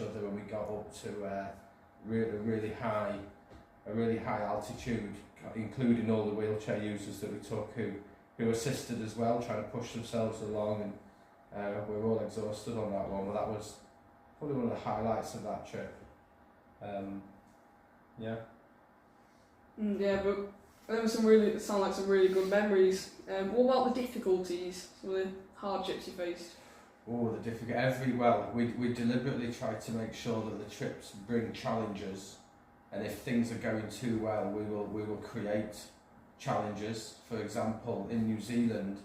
other, and we got up to a really high altitude, including all the wheelchair users that we took who assisted as well, trying to push themselves along, and we were all exhausted on that one, but that was probably one of the highlights of that trip. Yeah. Yeah, but there were sound like some really good memories. What about the difficulties, some of the hardships you faced? Oh, the difficult. We deliberately try to make sure that the trips bring challenges, and if things are going too well, we will create challenges. For example, in New Zealand,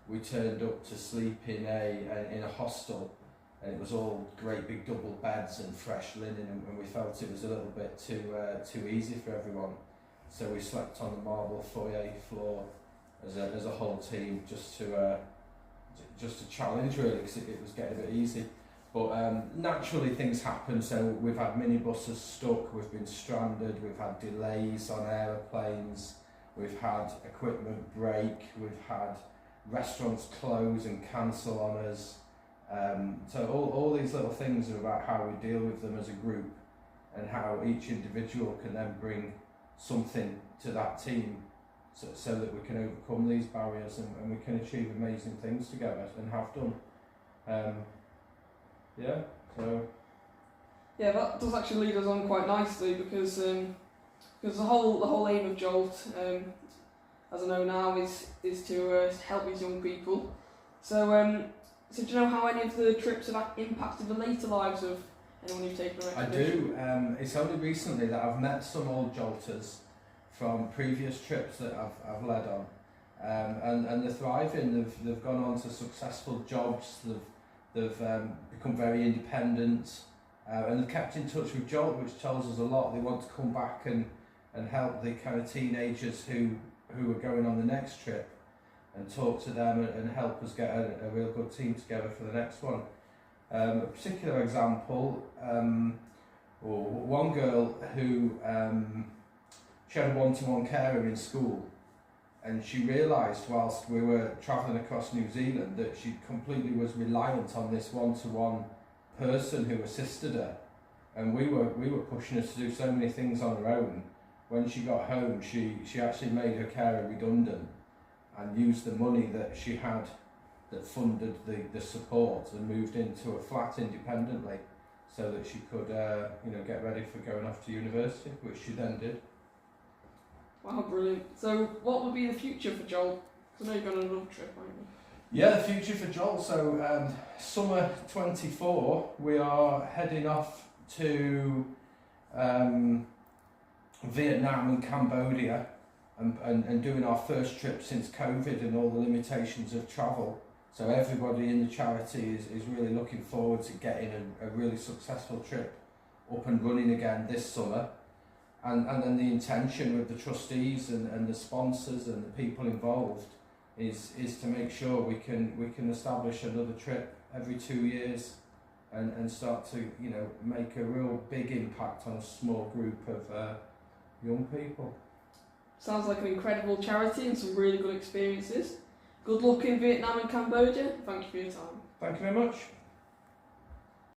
we turned up to sleep in a hostel, and it was all great big double beds and fresh linen, and we felt it was a little bit too easy for everyone. So we slept on the marble foyer floor as a whole team, just to challenge really, because it was getting a bit easy. But naturally things happen, so we've had minibuses stuck, we've been stranded, we've had delays on aeroplanes, we've had equipment break, we've had restaurants close and cancel on us. So all these little things are about how we deal with them as a group, and how each individual can then bring something to that team, so that we can overcome these barriers, and we can achieve amazing things together, and have done. Yeah, that does actually lead us on quite nicely, because the whole aim of JOLT, as I know now, is to help these young people. So do you know how any of the trips have impacted the later lives of anyone you've taken on expedition? I do. It's only recently that I've met some old JOLTers from previous trips that I've led on, and they're thriving. They've gone on to successful jobs. They've become very independent, and they've kept in touch with JOLT, which tells us a lot. They want to come back and help the kind of teenagers who are going on the next trip, and talk to them and help us get a real good team together for the next one. A particular example, one girl who she had a one-to-one carer in school, and she realised whilst we were travelling across New Zealand that she completely was reliant on this one-to-one person who assisted her, and we were pushing her to do so many things on her own. When she got home, she actually made her carer redundant, and used the money that she had that funded the support, and moved into a flat independently, so that she could get ready for going off to university, which she then did. Wow, brilliant. So what would be the future for JOLT? Because I know you're going on another trip, aren't you? Yeah, the future for JOLT. So summer 24, we are heading off to Vietnam and Cambodia, and doing our first trip since COVID and all the limitations of travel. So everybody in the charity is really looking forward to getting a really successful trip up and running again this summer. And then the intention with the trustees and the sponsors and the people involved is to make sure we can establish another trip every 2 years, and start to make a real big impact on a small group of young people. Sounds like an incredible charity and some really good experiences. Good luck in Vietnam and Cambodia. Thank you for your time. Thank you very much.